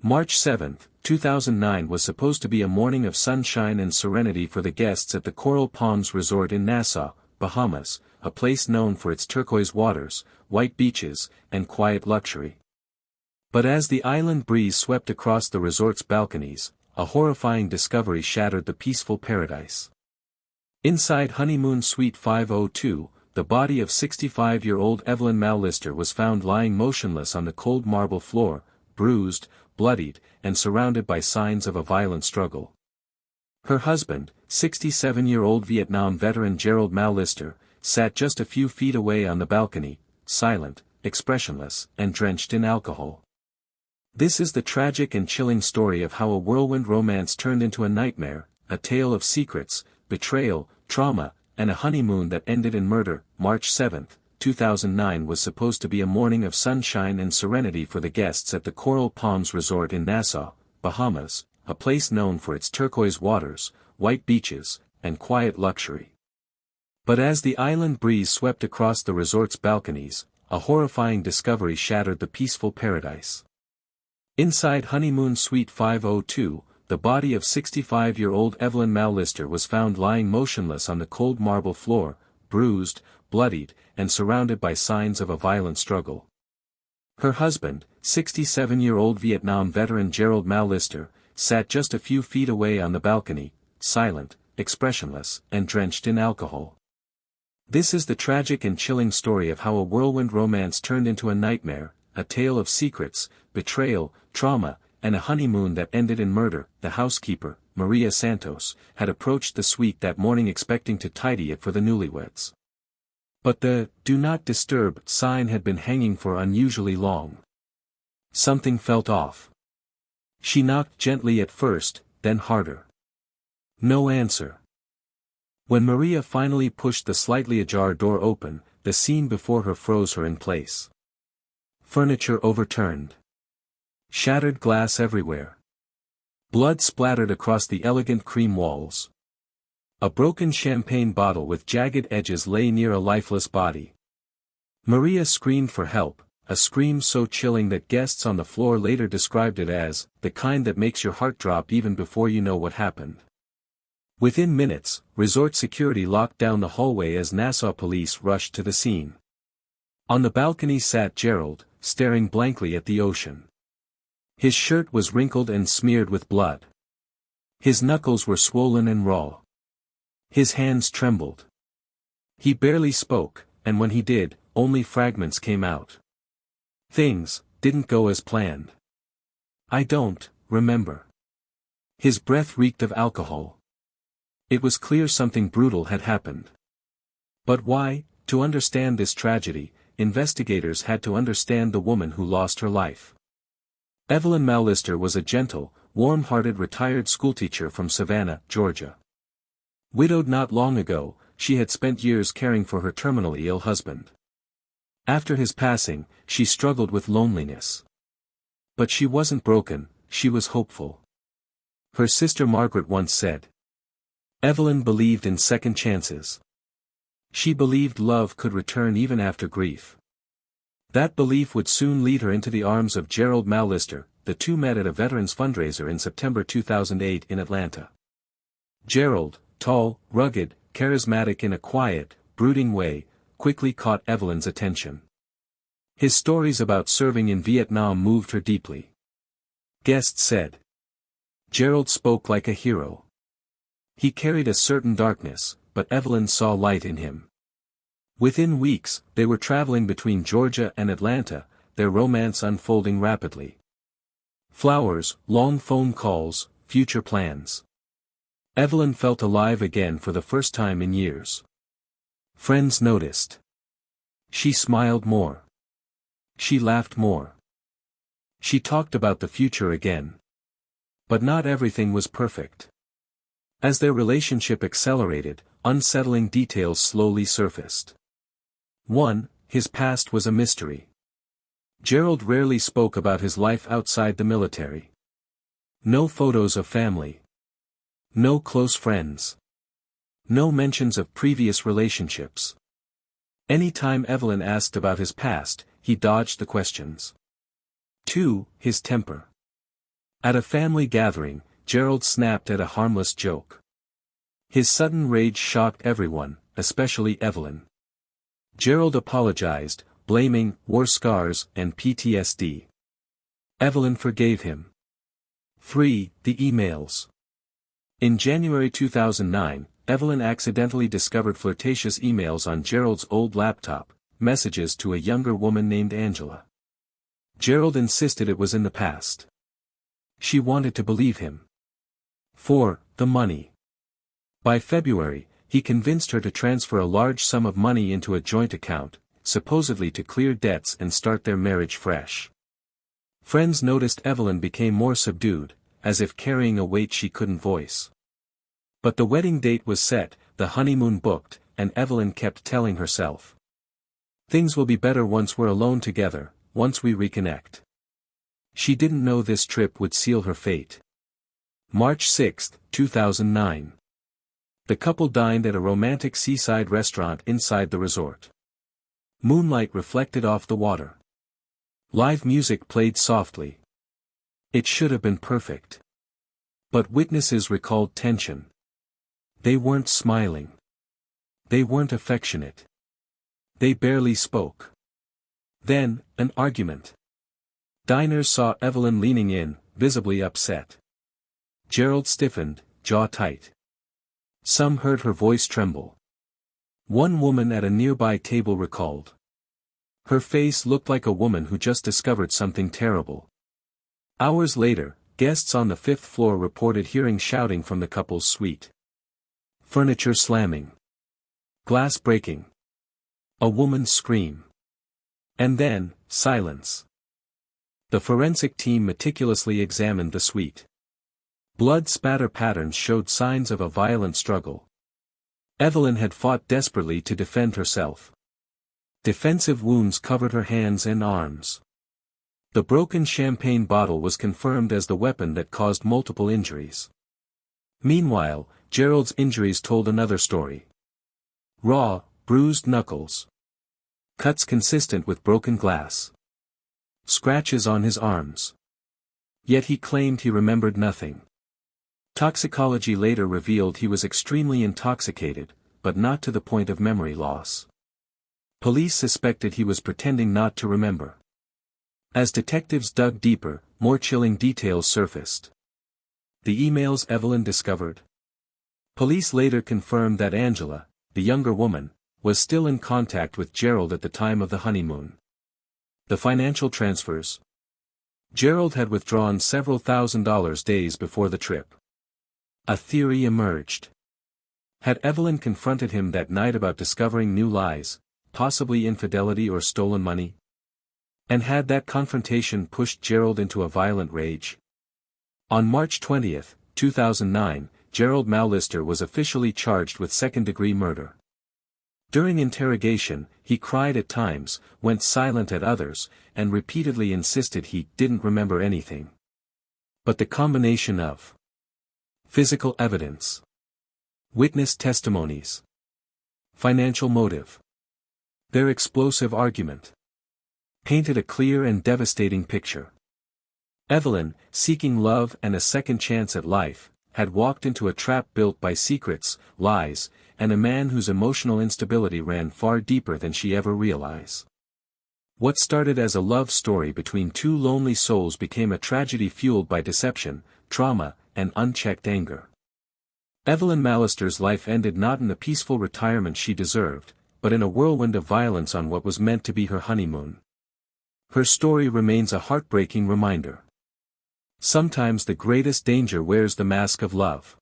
March 7, 2009 was supposed to be a morning of sunshine and serenity for the guests at the Coral Palms Resort in Nassau, Bahamas, a place known for its turquoise waters, white beaches, and quiet luxury. But as the island breeze swept across the resort's balconies, a horrifying discovery shattered the peaceful paradise. Inside Honeymoon Suite 502, the body of 65-year-old Evelyn Mallister was found lying motionless on the cold marble floor, bruised, bloodied, and surrounded by signs of a violent struggle. Her husband, 67-year-old Vietnam veteran Gerald Mallister, sat just a few feet away on the balcony, silent, expressionless, and drenched in alcohol. This is the tragic and chilling story of how a whirlwind romance turned into a nightmare, a tale of secrets, betrayal, trauma, and a honeymoon that ended in murder. March 7, 2009 was supposed to be a morning of sunshine and serenity for the guests at the Coral Palms Resort in Nassau, Bahamas, a place known for its turquoise waters, white beaches, and quiet luxury. But as the island breeze swept across the resort's balconies, a horrifying discovery shattered the peaceful paradise. Inside Honeymoon Suite 502, the body of 65-year-old Evelyn Mallister was found lying motionless on the cold marble floor, bruised, bloodied, and surrounded by signs of a violent struggle. Her husband, 67-year-old Vietnam veteran Gerald Mallister, sat just a few feet away on the balcony, silent, expressionless, and drenched in alcohol. This is the tragic and chilling story of how a whirlwind romance turned into a nightmare, a tale of secrets, betrayal, trauma, and a honeymoon that ended in murder. The housekeeper, Maria Santos, had approached the suite that morning expecting to tidy it for the newlyweds. But the "Do Not Disturb" sign had been hanging for unusually long. Something felt off. She knocked gently at first, then harder. No answer. When Maria finally pushed the slightly ajar door open, the scene before her froze her in place. Furniture overturned. Shattered glass everywhere. Blood splattered across the elegant cream walls. A broken champagne bottle with jagged edges lay near a lifeless body. Maria screamed for help, a scream so chilling that guests on the floor later described it as the kind that makes your heart drop even before you know what happened. Within minutes, resort security locked down the hallway as Nassau police rushed to the scene. On the balcony sat Gerald, staring blankly at the ocean. His shirt was wrinkled and smeared with blood. His knuckles were swollen and raw. His hands trembled. He barely spoke, and when he did, only fragments came out. Things didn't go as planned. I don't remember. His breath reeked of alcohol. It was clear something brutal had happened. But why? To understand this tragedy, investigators had to understand the woman who lost her life. Evelyn Mallister was a gentle, warm-hearted retired schoolteacher from Savannah, Georgia. Widowed not long ago, she had spent years caring for her terminally ill husband. After his passing, she struggled with loneliness. But she wasn't broken, she was hopeful. Her sister Margaret once said, "Evelyn believed in second chances. She believed love could return even after grief." That belief would soon lead her into the arms of Gerald Mallister. The two met at a veterans fundraiser in September 2008 in Atlanta. Gerald, tall, rugged, charismatic in a quiet, brooding way, quickly caught Evelyn's attention. His stories about serving in Vietnam moved her deeply. Guests said. Gerald spoke like a hero. He carried a certain darkness, but Evelyn saw light in him. Within weeks, they were traveling between Georgia and Atlanta, their romance unfolding rapidly. Flowers, long phone calls, future plans. Evelyn felt alive again for the first time in years. Friends noticed. She smiled more. She laughed more. She talked about the future again. But not everything was perfect. As their relationship accelerated, unsettling details slowly surfaced. 1. His past was a mystery. Gerald rarely spoke about his life outside the military. No photos of family. No close friends. No mentions of previous relationships. Anytime Evelyn asked about his past, he dodged the questions. 2. His temper. At a family gathering, Gerald snapped at a harmless joke. His sudden rage shocked everyone, especially Evelyn. Gerald apologized, blaming war scars and PTSD. Evelyn forgave him. 3. The emails. In January 2009, Evelyn accidentally discovered flirtatious emails on Gerald's old laptop, messages to a younger woman named Angela. Gerald insisted it was in the past. She wanted to believe him. 4. The money. By February, he convinced her to transfer a large sum of money into a joint account, supposedly to clear debts and start their marriage fresh. Friends noticed Evelyn became more subdued, as if carrying a weight she couldn't voice. But the wedding date was set, the honeymoon booked, and Evelyn kept telling herself, "Things will be better once we're alone together, once we reconnect." She didn't know this trip would seal her fate. March 6, 2009. The couple dined at a romantic seaside restaurant inside the resort. Moonlight reflected off the water. Live music played softly. It should have been perfect. But witnesses recalled tension. They weren't smiling. They weren't affectionate. They barely spoke. Then, an argument. Diners saw Evelyn leaning in, visibly upset. Gerald stiffened, jaw tight. Some heard her voice tremble. One woman at a nearby table recalled. Her face looked like a woman who just discovered something terrible. Hours later, guests on the 5th floor reported hearing shouting from the couple's suite. Furniture slamming. Glass breaking. A woman's scream. And then, silence. The forensic team meticulously examined the suite. Blood spatter patterns showed signs of a violent struggle. Evelyn had fought desperately to defend herself. Defensive wounds covered her hands and arms. The broken champagne bottle was confirmed as the weapon that caused multiple injuries. Meanwhile, Gerald's injuries told another story. Raw, bruised knuckles. Cuts consistent with broken glass. Scratches on his arms. Yet he claimed he remembered nothing. Toxicology later revealed he was extremely intoxicated, but not to the point of memory loss. Police suspected he was pretending not to remember. As detectives dug deeper, more chilling details surfaced. The emails Evelyn discovered. Police later confirmed that Angela, the younger woman, was still in contact with Gerald at the time of the honeymoon. The financial transfers. Gerald had withdrawn several $1,000s days before the trip. A theory emerged. Had Evelyn confronted him that night about discovering new lies, possibly infidelity or stolen money? And had that confrontation pushed Gerald into a violent rage? On March 20, 2009, Gerald Mallister was officially charged with second-degree murder. During interrogation, he cried at times, went silent at others, and repeatedly insisted he didn't remember anything. But the combination of physical evidence, witness testimonies, financial motive, their explosive argument, painted a clear and devastating picture. Evelyn, seeking love and a second chance at life, had walked into a trap built by secrets, lies, and a man whose emotional instability ran far deeper than she ever realized. What started as a love story between two lonely souls became a tragedy fueled by deception, trauma, and unchecked anger. Evelyn Mallister's life ended not in the peaceful retirement she deserved, but in a whirlwind of violence on what was meant to be her honeymoon. Her story remains a heartbreaking reminder. Sometimes the greatest danger wears the mask of love.